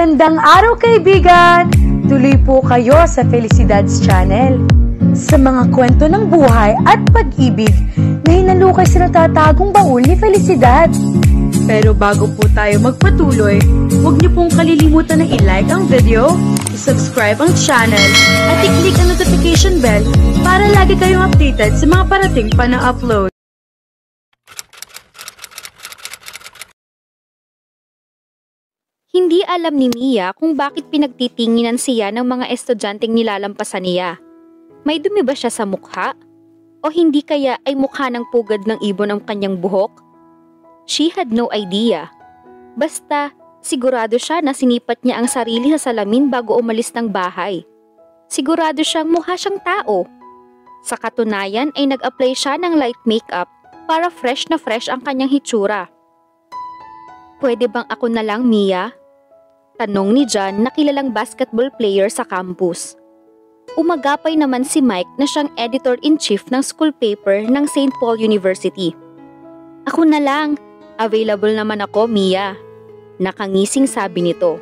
Magandang araw kaibigan! Tuloy po kayo sa Felicidad's Channel. Sa mga kwento ng buhay at pag-ibig na hinalukay sa natatagong baul ni Felicidad. Pero bago po tayo magpatuloy, huwag niyo pong kalilimutan na i-like ang video, i-subscribe ang channel, at i-click ang notification bell para lagi kayong updated sa mga parating pa na upload. Hindi alam ni Mia kung bakit pinagtitinginan siya ng mga estudyanteng nilalampasan niya. May dumi ba siya sa mukha? O hindi kaya ay mukha ng pugad ng ibon ang kanyang buhok? She had no idea. Basta, sigurado siya na sinipat niya ang sarili sa salamin bago umalis ng bahay. Sigurado siyang mukha siyang tao. Sa katunayan ay nag-apply siya ng light makeup para fresh na fresh ang kanyang hitsura. Pwede bang ako na lang, Mia? Tanong ni John na kilalang basketball player sa campus. Umagapay naman si Mike na siyang editor-in-chief ng school paper ng St. Paul University. Ako na lang, available naman ako, Mia. Nakangising sabi nito.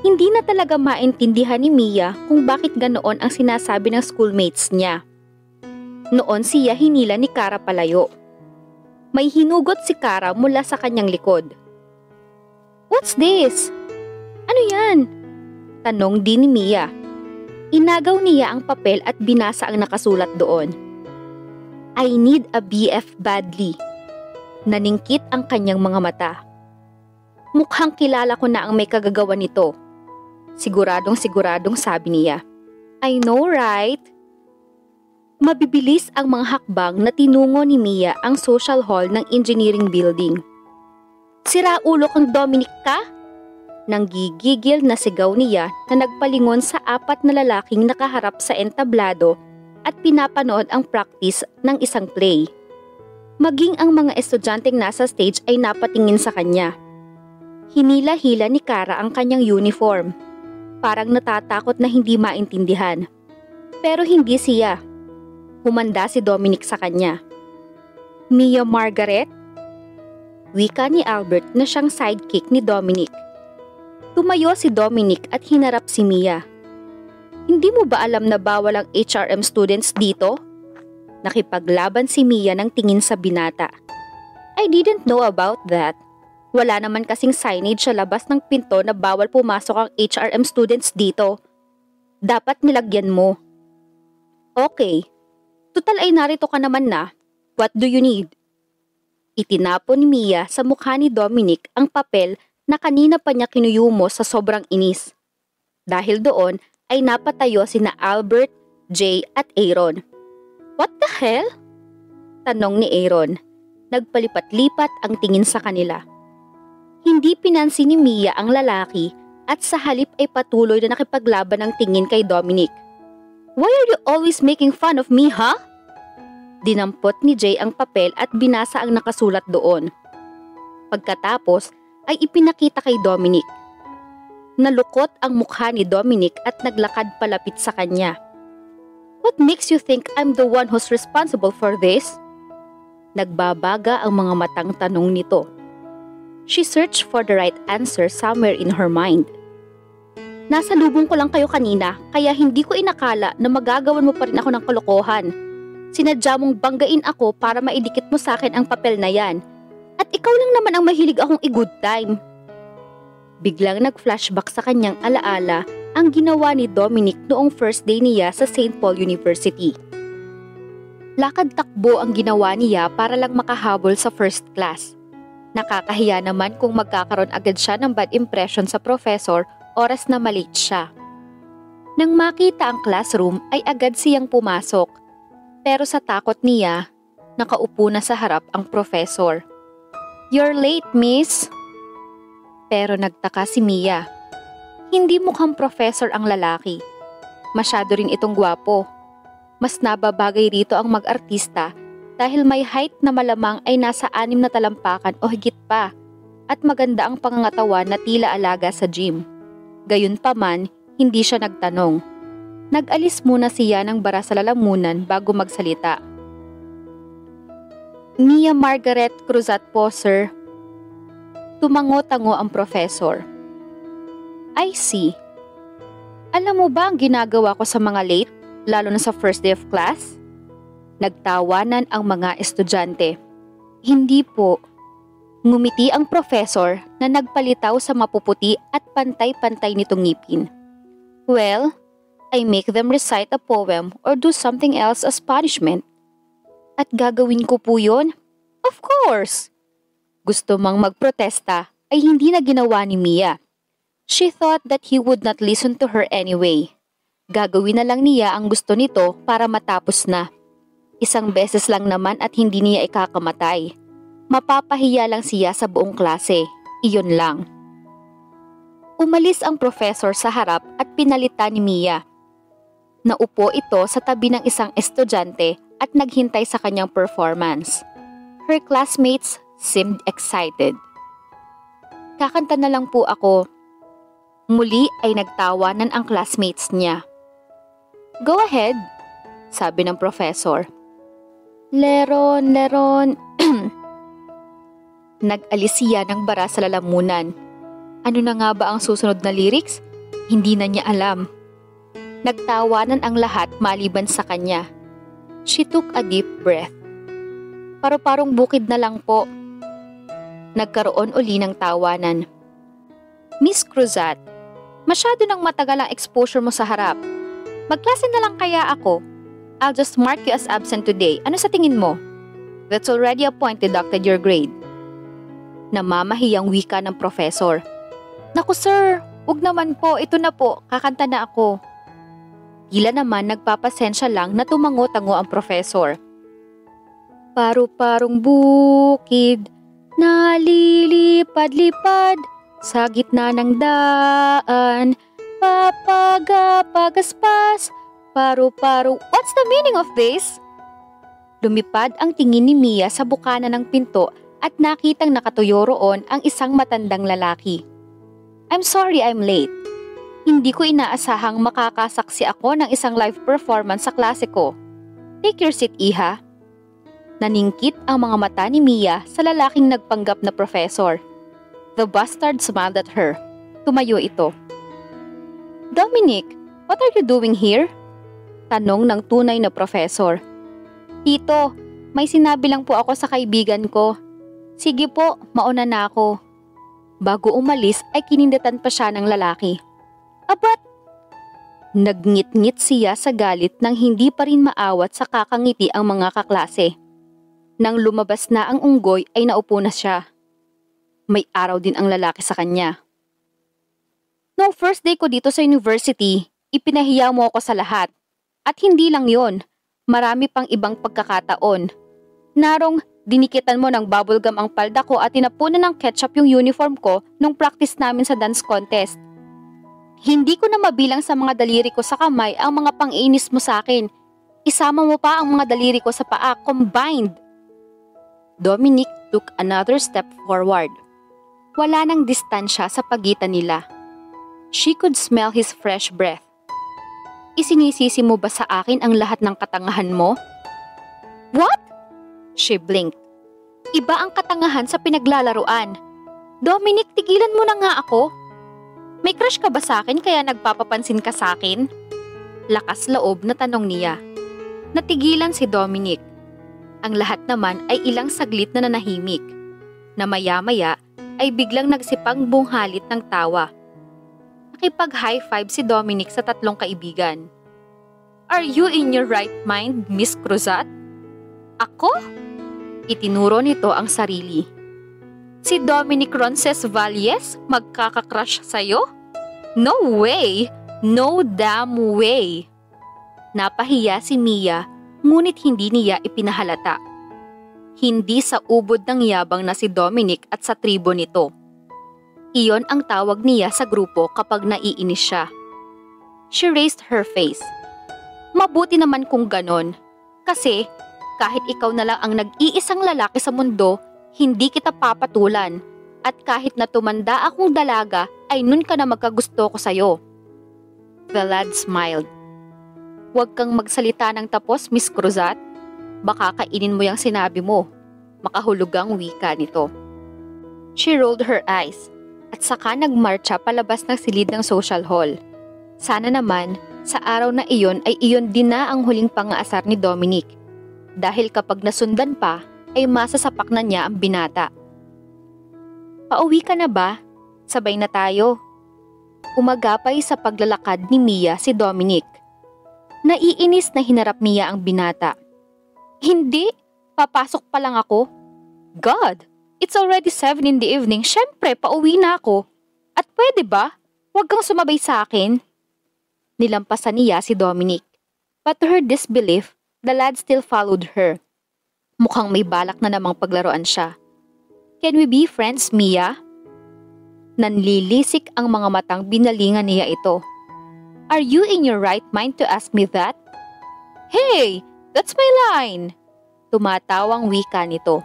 Hindi na talaga maintindihan ni Mia kung bakit ganoon ang sinasabi ng schoolmates niya. Noon siya hinila ni Kara palayo. May hinugot si Kara mula sa kanyang likod. What's this? Ano yan? Tanong din ni Mia. Inagaw niya ang papel at binasa ang nakasulat doon. I need a BF badly. Naningkit ang kanyang mga mata. Mukhang kilala ko na ang may kagagawa nito. Siguradong sabi niya. I know, right? Mabibilis ang mga hakbang na tinungo ni Mia ang social hall ng engineering building. Sira ulo kang Dominic ka? Nanggigigil na sigaw niya na nagpalingon sa apat na lalaking nakaharap sa entablado at pinapanood ang practice ng isang play. Maging ang mga estudyanteng nasa stage ay napatingin sa kanya. Hinila-hila ni Kara ang kanyang uniform. Parang natatakot na hindi maintindihan. Pero hindi siya. Humanda si Dominic sa kanya. Mia Margaret? Wika ni Albert na siyang sidekick ni Dominic. Tumayo si Dominic at hinarap si Mia. Hindi mo ba alam na bawal ang HRM students dito? Nakipaglaban si Mia ng tingin sa binata. I didn't know about that. Wala naman kasing signage sa labas ng pinto na bawal pumasok ang HRM students dito. Dapat nilagyan mo. Okay. Tutal ay narito ka naman na. What do you need? Itinapon ni Mia sa mukha ni Dominic ang papel na kanina pa niya kinuyumo sa sobrang inis. Dahil doon ay napatayo sina Albert, Jay at Aaron. What the hell? Tanong ni Aaron. Nagpalipat-lipat ang tingin sa kanila. Hindi pinansin ni Mia ang lalaki at sa halip ay patuloy na nakipaglaban ng tingin kay Dominic. Why are you always making fun of me, huh? Dinampot ni Jay ang papel at binasa ang nakasulat doon. Pagkatapos ay ipinakita kay Dominic. Nalukot ang mukha ni Dominic at naglakad palapit sa kanya. What makes you think I'm the one who's responsible for this? Nagbabaga ang mga matang tanong nito. She searched for the right answer somewhere in her mind. Nasa lubong ko lang kayo kanina, kaya hindi ko inakala na magagawan mo pa rin ako ng kalokohan. Sinadya mong banggain ako para maidikit mo sa akin ang papel na yan. At ikaw lang naman ang mahilig akong i-good time. Biglang nag-flashback sa kanyang alaala ang ginawa ni Dominic noong first day niya sa St. Paul University. Lakad-takbo ang ginawa niya para lang makahabol sa first class. Nakakahiya naman kung magkakaroon agad siya ng bad impression sa professor oras na malate siya. Nang makita ang classroom ay agad siyang pumasok. Pero sa takot niya, nakaupo na sa harap ang professor. You're late, miss. Pero nagtaka si Mia. Hindi mukhang professor ang lalaki. Masyado rin itong gwapo. Mas nababagay rito ang mag-artista dahil may height na malamang ay nasa 6 na talampakan o higit pa at maganda ang pangangatawan na tila alaga sa gym. Gayunpaman, hindi siya nagtanong. Nag-alis muna siya ng bara sa lalamunan bago magsalita. Mia Margaret Cruzat po, sir. Tumango-tango ang professor. I see. Alam mo ba ang ginagawa ko sa mga late, lalo na sa first day of class? Nagtawanan ang mga estudyante. Hindi po. Ngumiti ang professor na nagpalitaw sa mapuputi at pantay-pantay nitong ngipin. Well, I make them recite a poem or do something else as punishment. At gagawin ko po yun? Of course! Gusto mang magprotesta ay hindi na ginawa ni Mia. She thought that he would not listen to her anyway. Gagawin na lang niya ang gusto nito para matapos na. Isang beses lang naman at hindi niya ikakamatay. Mapapahiya lang siya sa buong klase. Iyon lang. Umalis ang professor sa harap at pinalitan ni Mia. Naupo ito sa tabi ng isang estudyante at naghintay sa kanyang performance. Her classmates seemed excited. Kakanta na lang po ako. Muli ay nagtawanan ang classmates niya. Go ahead, sabi ng professor. Leron, leron. Nag-alis siya ng bara sa lalamunan. Ano na nga ba ang susunod na lyrics? Hindi na niya alam. Nagtawanan ang lahat maliban sa kanya. She took a deep breath. Paru-parong bukid na lang po. Nagkaroon uli ng tawanan. Miss Cruzat, masyado nang matagal ang exposure mo sa harap. Magklase na lang kaya ako. I'll just mark you as absent today. Ano sa tingin mo? That's already a point deducted your grade. Namamahiyang wika ng professor. Naku sir, wag naman po, ito na po, kakanta na ako. Tila naman nagpapasensya lang na tumango-tango ang professor. Paru-parong bukid, nalilipad-lipad, sa gitna ng daan, papagapagaspas, paru-paru. What's the meaning of this? Lumipad ang tingin ni Mia sa bukana ng pinto at nakitang nakatuyo roon ang isang matandang lalaki. I'm sorry I'm late. Hindi ko inaasahang makakasaksi ako ng isang live performance sa klase ko. Take your seat, Iha. Naningkit ang mga mata ni Mia sa lalaking nagpanggap na professor. The bastard smiled at her. Tumayo ito. Dominic, what are you doing here? Tanong ng tunay na professor. Tito, may sinabi lang po ako sa kaibigan ko. Sige po, mauna na ako. Bago umalis ay kinindatan pa siya ng lalaki. Abat! Nagngit-ngit siya sa galit nang hindi pa rin maawat sa kakangiti ang mga kaklase. Nang lumabas na ang unggoy ay naupo na siya. May araw din ang lalaki sa kanya. Noong first day ko dito sa university, ipinahiya mo ako sa lahat. At hindi lang yon, marami pang ibang pagkakataon. Narong dinikitan mo ng bubblegum ang palda ko at tinapunan ng ketchup yung uniform ko nung practice namin sa dance contest. Hindi ko na mabilang sa mga daliri ko sa kamay ang mga pang-inis mo sa akin. Isama mo pa ang mga daliri ko sa paa, combined. Dominic took another step forward. Wala nang distansya sa pagitan nila. She could smell his fresh breath. Isinisisi mo ba sa akin ang lahat ng katangahan mo? What? She blinked. Iba ang katangahan sa pinaglalaruan. Dominic, tigilan mo na nga ako. May crush ka ba sa akin kaya nagpapapansin ka sa akin? Lakas loob na tanong niya. Natigilan si Dominic. Ang lahat naman ay ilang saglit na nanahimik. Na maya-maya ay biglang nagsipang bunghalit ng tawa. Nakipag-high five si Dominic sa tatlong kaibigan. Are you in your right mind, Miss Cruzat? Ako? Itinuro nito ang sarili. Si Dominic Roncesvalles magkakakrush sa'yo? No way! No damn way! Napahiya si Mia, ngunit hindi niya ipinahalata. Hindi sa ubod ng yabang na si Dominic at sa tribo nito. Iyon ang tawag niya sa grupo kapag naiinis siya. She raised her face. Mabuti naman kung ganon. Kasi kahit ikaw na lang ang nag-iisang lalaki sa mundo, hindi kita papatulan. At kahit na tumanda akong dalaga, ay nun ka na magkagusto ko sa'yo. The lad smiled. Huwag kang magsalita ng tapos, Miss Cruzat. Baka kainin mo yung sinabi mo. Makahulugang wika nito. She rolled her eyes. at saka nagmarcha palabas ng silid ng social hall. Sana naman, sa araw na iyon ay iyon din na ang huling pangaasar ni Dominic. Dahil kapag nasundan pa, ay masasapak na niya ang binata. "Pauwi ka na ba? Sabay na tayo." Umagapay sa paglalakad ni Mia si Dominic. Naiinis na hinarap niya ang binata. "Hindi, papasok pa lang ako." "God, it's already 7 in the evening, syempre pauwi na ako. At pwede ba? Huwag kang sumabay sa akin." Nilampasan niya si Dominic. But to her disbelief, the lad still followed her. Mukhang may balak na namang paglaruan siya. "Can we be friends, Mia?" Nanlilisik ang mga matang binalingan niya ito. "Are you in your right mind to ask me that?" "Hey, that's my line!" Tumatawang wika nito.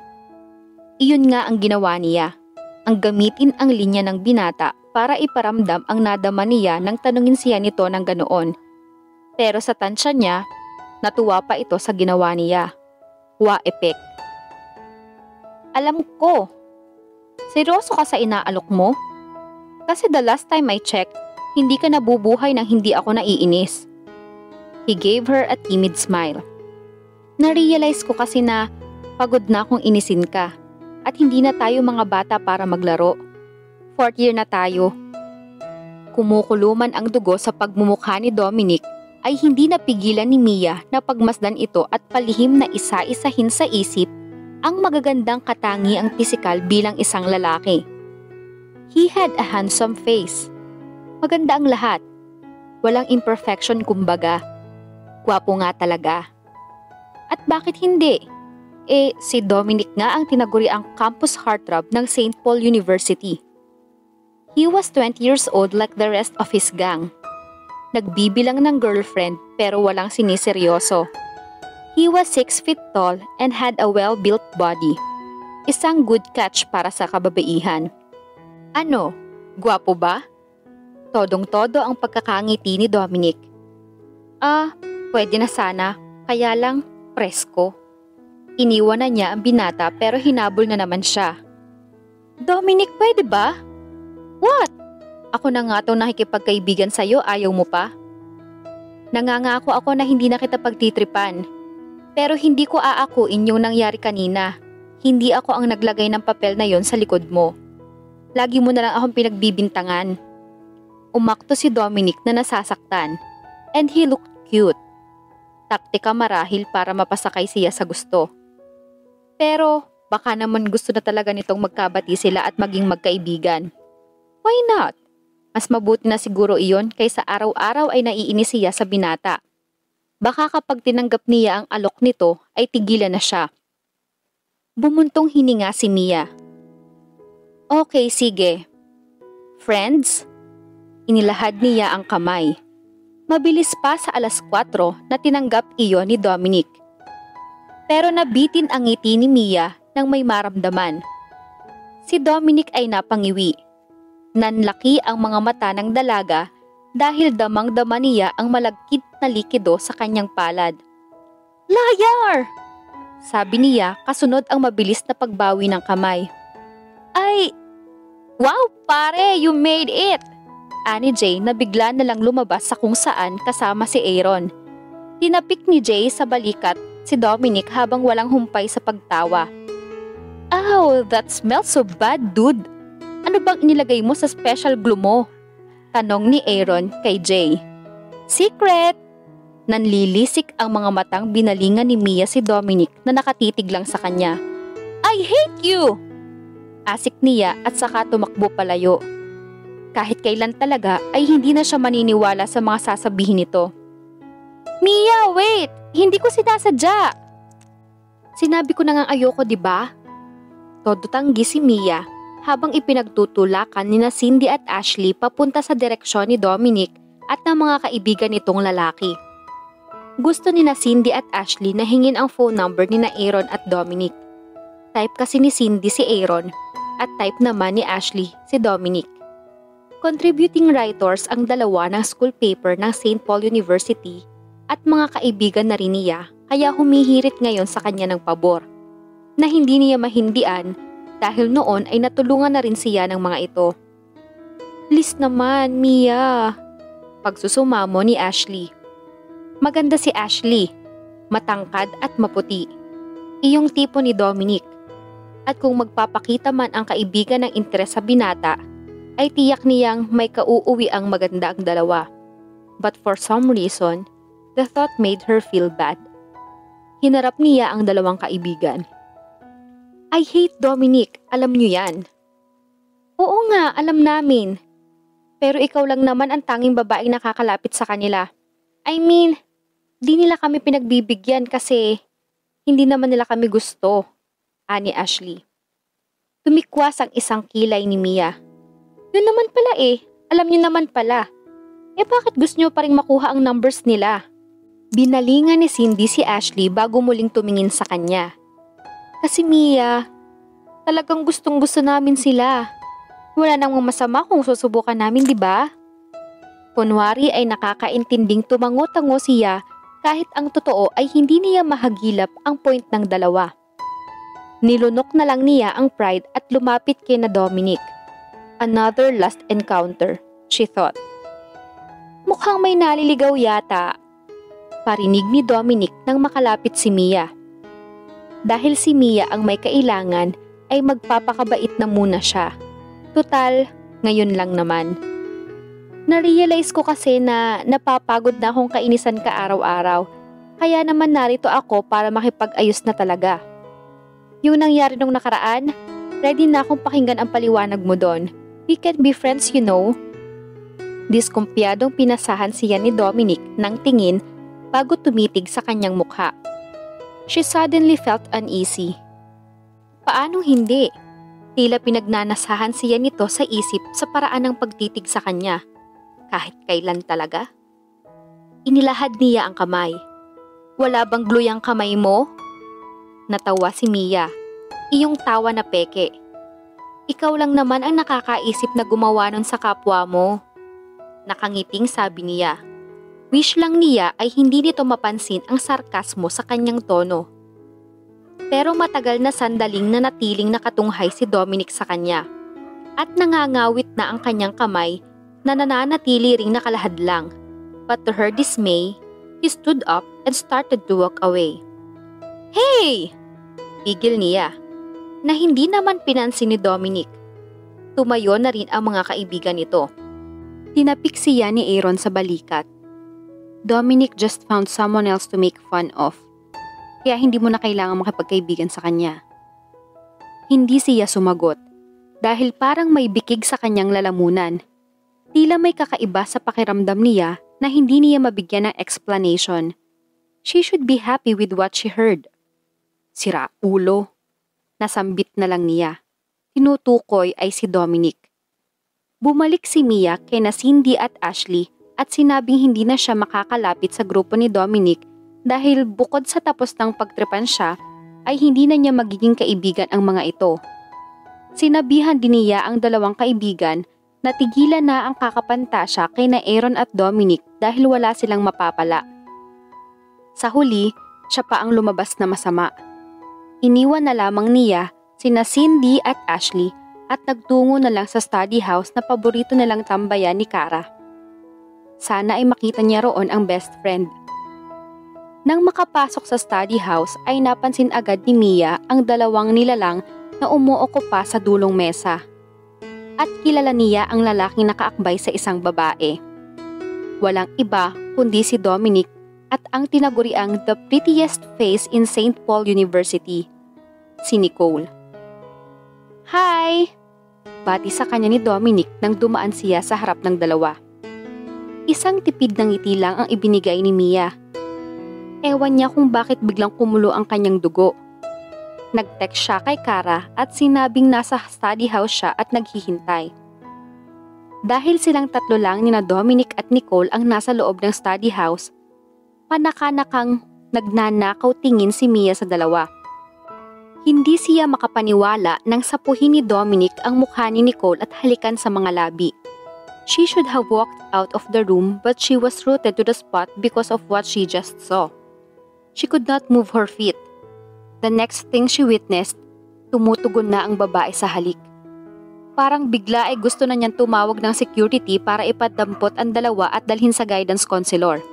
Iyon nga ang ginawa niya. Ang gamitin ang linya ng binata para iparamdam ang nadama niya nang tanungin siya nito ng ganoon. Pero sa tansya niya, natuwa pa ito sa ginawa niya. Wa-epek. "Alam ko. Seryoso ka sa inaalok mo? Kasi the last time I checked, hindi ka nabubuhay nang hindi ako naiinis." He gave her a timid smile. "Narealize ko kasi na pagod na akong inisin ka at hindi na tayo mga bata para maglaro. 4th year na tayo." Kumukuluman ang dugo sa pagmumukha ni Dominic ay hindi napigilan ni Mia na pagmasdan ito at palihim na isa-isahin sa isip ang magagandang katangiang pisikal bilang isang lalaki. He had a handsome face. Maganda ang lahat. Walang imperfection kumbaga. Gwapo nga talaga. At bakit hindi? Si Dominic nga ang tinaguri ang campus heartthrob ng St. Paul University. He was 20 years old like the rest of his gang. Nagbibilang ng girlfriend pero walang siniseryoso. He was 6 feet tall and had a well-built body. Isang good catch para sa kababaihan. Ano, gwapo ba? Todong-todo ang pagkakangiti ni Dominic. Pwede na sana, kaya lang presko. Iniwan na niya ang binata pero hinabol na naman siya. "Dominic, pwede ba?" "What? Ako na nga itong nakikipagkaibigan sa'yo, ayaw mo pa?" "Nangangako ako na hindi na kita pagtitripan. Pero hindi ko aakuin yung nangyari kanina. Hindi ako ang naglagay ng papel na yon sa likod mo. Lagi mo na lang akong pinagbibintangan." Umakto si Dominic na nasasaktan. And he looked cute. Taktika marahil para mapasakay siya sa gusto. Pero baka naman gusto na talaga nitong magkabati sila at maging magkaibigan. Why not? Mas mabuti na siguro iyon kaysa araw-araw ay naiinis siya sa binata. Baka kapag tinanggap niya ang alok nito ay tigilan na siya. Bumuntong hininga si Mia. "Okay, sige. Friends?" Inilahad niya ang kamay. Mabilis pa sa 4:00 na tinanggap iyon ni Dominic. Pero nabitin ang ngiti ni Mia nang may maramdaman. Si Dominic ay napangiwi. Nanlaki ang mga mata ng dalaga dahil damang-dama niya ang malagkit na likido sa kanyang palad. "Liar!" sabi niya kasunod ang mabilis na pagbawi ng kamay. "Ay, wow pare, you made it!" Ani Jay na bigla na lang lumabas sa kung saan kasama si Aaron. Tinapik ni Jay sa balikat si Dominic habang walang humpay sa pagtawa. "Ow, that smells so bad, dude. Ano bang inilagay mo sa special glue mo?" Tanong ni Aaron kay Jay. "Secret!" Nanlilisik ang mga matang binalingan ni Mia si Dominic na nakatitig lang sa kanya. "I hate you!" Asik niya at saka tumakbo palayo. Kahit kailan talaga ay hindi na siya maniniwala sa mga sasabihin nito. "Mia, wait! Hindi ko sinasadya!" "Sinabi ko na nga ayoko, diba?" Todo tanggi si Mia habang ipinagtutulakan nina Cindy at Ashley papunta sa direksyon ni Dominic at ng mga kaibigan nitong lalaki. Gusto nina Cindy at Ashley na hingin ang phone number nina Aaron at Dominic. Type kasi ni Cindy si Aaron at type naman ni Ashley si Dominic. Contributing writers ang dalawa ng school paper ng St. Paul University at mga kaibigan na rin niya kaya humihirit ngayon sa kanya ng pabor na hindi niya mahindian dahil noon ay natulungan na rin siya ng mga ito. Please naman, Mia. Pagsusumamo ni Ashley. Maganda si Ashley. Matangkad at maputi. Iyong tipo ni Dominic. At kung magpapakita man ang kaibigan ng interes sa binata, ay tiyak niyang may kauuwi ang maganda ang dalawa. But for some reason, the thought made her feel bad. Hinarap niya ang dalawang kaibigan. I hate Dominic, alam niyo yan. Oo nga, alam namin. Pero ikaw lang naman ang tanging babaeng nakakalapit sa kanila. I mean, di nila kami pinagbibigyan kasi hindi naman nila kami gusto, ani Ashley. Tumikwas ang isang kilay ni Mia. Yun naman pala alam niyo naman pala. Bakit gusto niyo pa rin makuha ang numbers nila? Binalingan ni Cindy si Ashley bago muling tumingin sa kanya. Kasi Mia, talagang gustong-gusto namin sila. Wala namang masama kung susubukan namin, di ba? Kunwari ay nakakaintinding tumango-tango siya kahit ang totoo ay hindi niya mahagilap ang point ng dalawa. Nilunok na lang niya ang pride at lumapit kay na Dominic. Another last encounter, she thought. Mukhang may naliligaw yata. Parinig ni Dominic nang makalapit si Mia. Dahil si Mia ang may kailangan ay magpapakabait na muna siya. Tutal, ngayon lang naman. Na-realize ko kasi na napapagod na akong kainisan ka araw-araw. Kaya naman narito ako para makipag-ayos na talaga. Yung nangyari nung nakaraan, ready na akong pakinggan ang paliwanag mo doon. We can be friends, you know. Diskumpiyadong pinasahan siya ni Dominic ng tingin bago tumitig sa kanyang mukha. She suddenly felt uneasy. Paano hindi? Tila pinagnanasahan siya nito sa isip sa paraan ng pagtitig sa kanya. Kahit kailan talaga. Inilahad niya ang kamay. Wala bang glue ang kamay mo? Natawa si Mia. Iyong tawa na peke. Ikaw lang naman ang nakakaisip na gumawa nun sa kapwa mo. Nakangiting sabi niya. Wish lang niya ay hindi nito mapansin ang sarkasmo sa kanyang tono. Pero matagal na sandaling nanatiling nakatunghay si Dominic sa kanya. At nangangawit na ang kanyang kamay na nananatili ring nakalahadlang. But to her dismay, he stood up and started to walk away. Hey! Pigil niya, na hindi naman pinansin ni Dominic. Tumayo na rin ang mga kaibigan nito. Tinapik siya ni Aaron sa balikat. Dominic just found someone else to make fun of. Kaya hindi mo na kailangan makipagkaibigan sa kanya. Hindi siya sumagot dahil parang may bikig sa kanyang lalamunan. Tila may kakaiba sa pakiramdam niya na hindi niya mabigyan ng explanation. She should be happy with what she heard. Sira ulo. Nasambit na lang niya. Tinutukoy ay si Dominic. Bumalik si Mia kay na Cindy at Ashley at sinabing hindi na siya makakalapit sa grupo ni Dominic dahil bukod sa tapos ng pagtripan siya, ay hindi na niya magiging kaibigan ang mga ito. Sinabihan din niya ang dalawang kaibigan na tigilan na ang kakapantasya kay na Aaron at Dominic dahil wala silang mapapala. Sa huli, siya pa ang lumabas na masama. Iniwan na lamang niya sina Cindy at Ashley at nagtungo na lang sa study house na paborito nilang tambayan ni Cara. Sana ay makita niya roon ang best friend. Nang makapasok sa study house ay napansin agad ni Mia ang dalawang nilalang na umuokupa sa dulong mesa. At kilala niya ang lalaking nakaakbay sa isang babae. Walang iba kundi si Dominic at ang tinaguriang the prettiest face in St. Paul University, si Nicole. Hi! Bati sa kanya ni Dominic nang dumaan siya sa harap ng dalawa. Isang tipid ng ngiti lang ang ibinigay ni Mia. Ewan niya kung bakit biglang kumulo ang kanyang dugo. Nag-text siya kay Cara at sinabing nasa study house siya at naghihintay. Dahil silang tatlo lang nina Dominic at Nicole ang nasa loob ng study house, panakanakang nagnanakaw tingin si Mia sa dalawa. Hindi siya makapaniwala nang sapuhin ni Dominic ang mukha ni Nicole at halikan sa mga labi. She should have walked out of the room but she was rooted to the spot because of what she just saw. She could not move her feet. The next thing she witnessed, tumutugon na ang babae sa halik. Parang bigla ay gusto na niyang tumawag ng security para ipadampot ang dalawa at dalhin sa guidance counselor.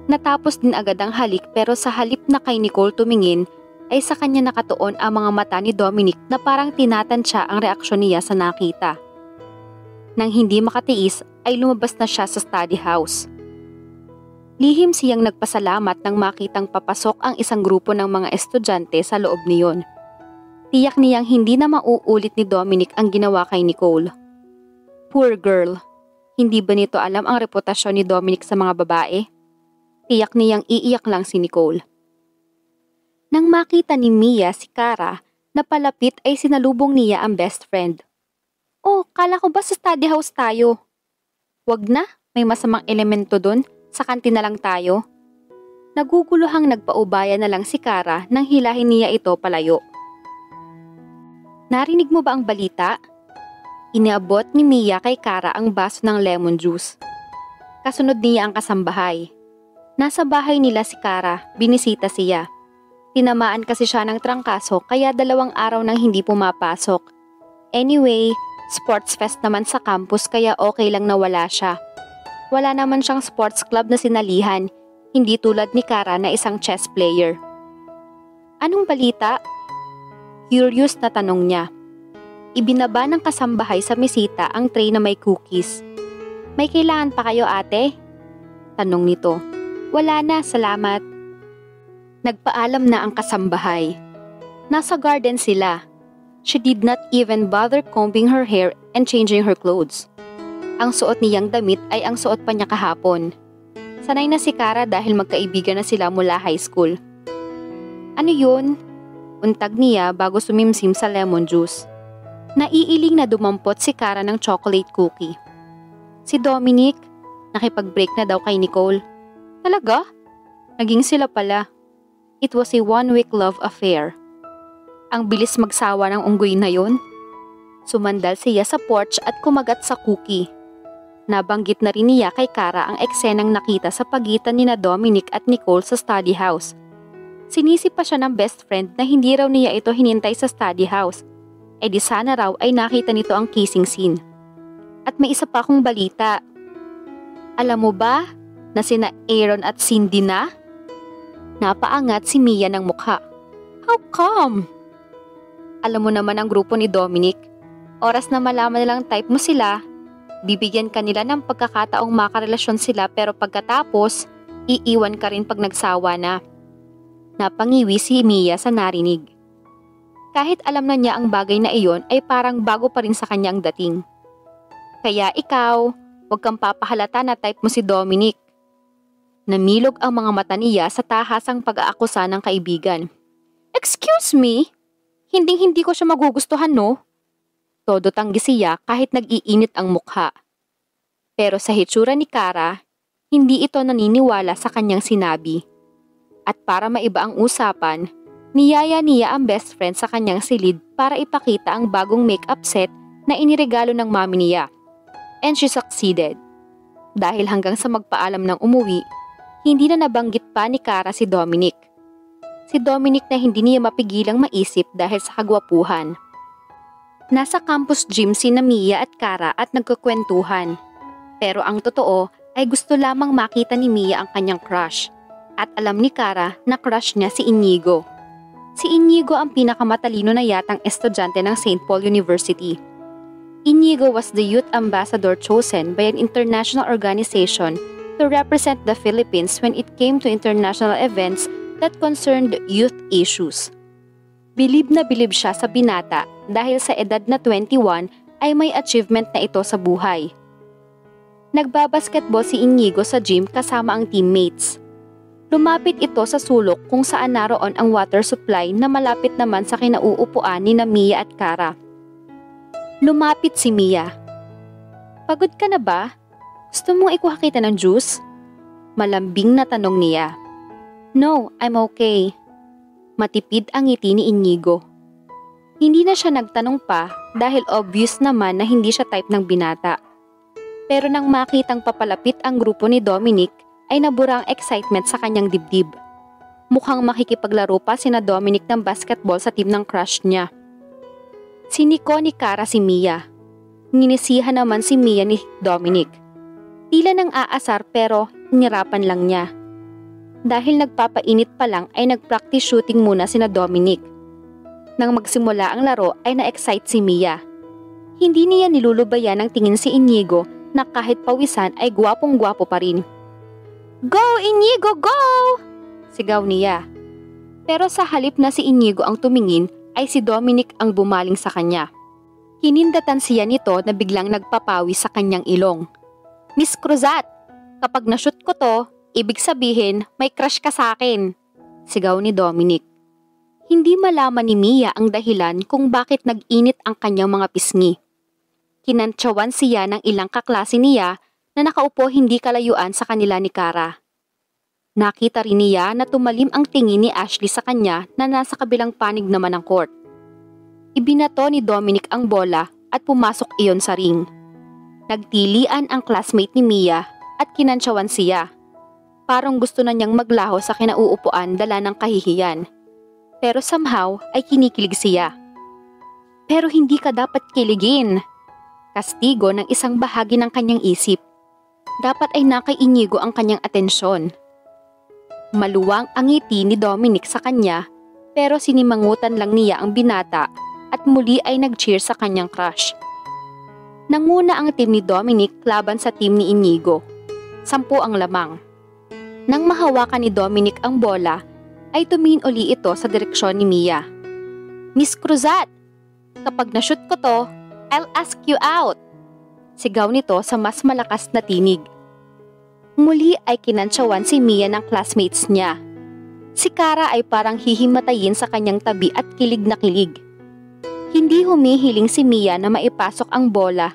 Natapos din agad ang halik pero sa halip na kay Nicole tumingin ay sa kanya nakatuon ang mga mata ni Dominic na parang tinatansya ang reaksyon niya sa nakita. Nang hindi makatiis ay lumabas na siya sa study house. Lihim siyang nagpasalamat nang makitang papasok ang isang grupo ng mga estudyante sa loob niyon. Tiyak niyang hindi na mauulit ni Dominic ang ginawa kay Nicole. Poor girl, hindi ba nito alam ang reputasyon ni Dominic sa mga babae? Tiyak niyang iiyak lang si Nicole. Nang makita ni Mia si Cara na palapit ay sinalubong niya ang best friend. Oh, kala ko ba sa study house tayo? Wag na, may masamang elemento dun, sa kantin na lang tayo. Naguguluhang nagpaubaya na lang si Cara nang hilahin niya ito palayo. Narinig mo ba ang balita? Iniabot ni Mia kay Cara ang baso ng lemon juice. Kasunod niya ang kasambahay. Nasa bahay nila si Cara, binisita siya. Tinamaan kasi siya ng trangkaso kaya 2 araw nang hindi pumapasok. Anyway, sports fest naman sa campus kaya okay lang na wala siya. Wala naman siyang sports club na sinalihan, hindi tulad ni Cara na isang chess player. Anong balita? Curious na tanong niya. Ibinaba ng kasambahay sa mesita ang tray na may cookies. May kailangan pa kayo ate? Tanong nito. Wala na, salamat. Nagpaalam na ang kasambahay. Nasa garden sila. She did not even bother combing her hair and changing her clothes. Ang suot niyang damit ay ang suot pa niya kahapon. Sanay na si Cara dahil magkaibigan na sila mula high school. Ano yun? Untag niya bago sumimsim sa lemon juice. Naiiling na dumampot si Cara ng chocolate cookie. Si Dominic, nakipag-break na daw kay Nicole. Talaga? Naging sila pala. It was a 1-week love affair. Ang bilis magsawa ng unggoy na yon. Sumandal siya sa porch at kumagat sa cookie. Nabanggit na rin niya kay Cara ang eksenang nakita sa pagitan ni na Dominic at Nicole sa study house. Sinisi pa siya ng best friend na hindi raw niya ito hinintay sa study house. E di sana raw ay nakita nito ang kissing scene. At may isa pa akong balita. Alam mo ba na sina Aaron at Cindy na? Napaangat si Mia ng mukha. How come? Alam mo naman ang grupo ni Dominic. Oras na malaman nilang type mo sila, bibigyan ka nila ng pagkakataong makarelasyon sila pero pagkatapos, iiwan ka rin pag nagsawa na. Napangiwi si Mia sa narinig. Kahit alam na niya ang bagay na iyon ay parang bago pa rin sa kanyang dating. Kaya ikaw, huwag kang papahalata na type mo si Dominic. Namilog ang mga mata niya sa tahasang pag-aakusa ng kaibigan. Excuse me? Hinding-hindi ko siya magugustuhan, no? Todo tanggi siya kahit nag-iinit ang mukha. Pero sa hitsura ni Cara, hindi ito naniniwala sa kanyang sinabi. At para maiba ang usapan, niyaya niya ang best friend sa kanyang silid para ipakita ang bagong makeup set na iniregalo ng mami niya. And she succeeded. Dahil hanggang sa magpaalam ng umuwi, hindi na nabanggit pa ni Cara si Dominic. Si Dominic na hindi niya mapigilang maisip dahil sa kagwapuhan. Nasa campus gym sina Mia at Cara at nagkukwentuhan. Pero ang totoo ay gusto lamang makita ni Mia ang kanyang crush. At alam ni Cara na crush niya si Inigo. Si Inigo ang pinakamatalino na yatang estudyante ng St. Paul University. Inigo was the youth ambassador chosen by an international organization to represent the Philippines when it came to international events that concerned youth issues. Bilib na bilib siya sa binata dahil sa edad na 21 ay may achievement na ito sa buhay. Nagbabasketball si Inigo sa gym kasama ang teammates. Lumapit ito sa sulok kung saan naroon ang water supply na malapit naman sa kinauupuan ni Mia at Cara. Lumapit si Mia. Pagod ka na ba? Gusto mong ikuha kita ng juice? Malambing na tanong niya. No, I'm okay. Matipid ang ngiti ni Inigo. Hindi na siya nagtanong pa dahil obvious naman na hindi siya type ng binata. Pero nang makitang papalapit ang grupo ni Dominic, ay nabura ang excitement sa kanyang dibdib. Mukhang makikipaglaro pa sina Dominic ng basketball sa team ng crush niya. Siniko ni Cara si Mia. Nginisihan naman si Mia ni Dominic. Tila nang aasar pero hinirapan lang niya. Dahil nagpapainit pa lang ay nag-practice shooting muna sina Dominic. Nang magsimula ang laro ay na-excite si Mia. Hindi niya nilulubayan ng tingin si Inigo na kahit pawisan ay gwapong-gwapo pa rin. "Go Inigo, go!" sigaw niya. Pero sa halip na si Inigo ang tumingin ay si Dominic ang bumaling sa kanya. Hinindatan siya nito na biglang nagpapawi sa kanyang ilong. "Miss Cruzat, kapag na-shoot ko to, ibig sabihin may crush ka sa akin," sigaw ni Dominic. Hindi malaman ni Mia ang dahilan kung bakit nag-init ang kanyang mga pisngi. Kinantsawan siya ng ilang kaklase niya na nakaupo hindi kalayuan sa kanila ni Cara. Nakita rin niya na tumalim ang tingin ni Ashley sa kanya na nasa kabilang panig naman ng court. Ibinato ni Dominic ang bola at pumasok iyon sa ring. Nagtilian ang classmate ni Mia at kinantsawan siya. Parang gusto na niyang maglaho sa kinauupuan dala ng kahihiyan. Pero somehow ay kinikilig siya. Pero hindi ka dapat kiligin. Kastigo ng isang bahagi ng kanyang isip. Dapat ay nakay Inigo ang kanyang atensyon. Maluwang ang ngiti ni Dominic sa kanya pero sinimangutan lang niya ang binata at muli ay nag-cheer sa kanyang crush. Nanguna ang team ni Dominic laban sa team ni Inigo. 10 ang lamang. Nang mahawakan ni Dominic ang bola, ay tumingin uli ito sa direksyon ni Mia. "Miss Cruzat, kapag na-shoot ko to, I'll ask you out," sigaw nito sa mas malakas na tinig. Muli ay kinantsawan si Mia ng classmates niya. Si Cara ay parang hihimatayin sa kanyang tabi at kilig na kilig. Hindi humihiling si Mia na maipasok ang bola,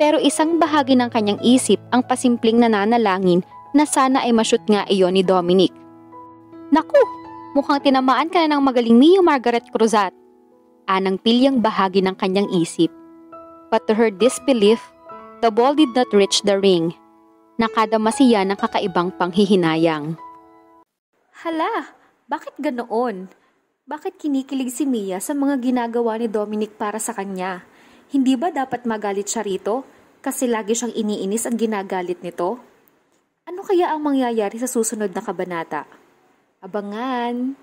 pero isang bahagi ng kanyang isip ang pasimpleng nananalangin na sana ay ma-shoot nga iyon ni Dominic. "Naku, mukhang tinamaan ka na ng magaling Mia Margaret Cruzat," anang pilyang bahagi ng kanyang isip. But to her disbelief, the ball did not reach the ring. Nakadama siya ng kakaibang panghihinayang. Hala, bakit ganoon? Bakit kinikilig si Mia sa mga ginagawa ni Dominic para sa kanya? Hindi ba dapat magalit siya rito? Kasi lagi siyang iniinis at ginagalit nito? Ano kaya ang mangyayari sa susunod na kabanata? Abangan!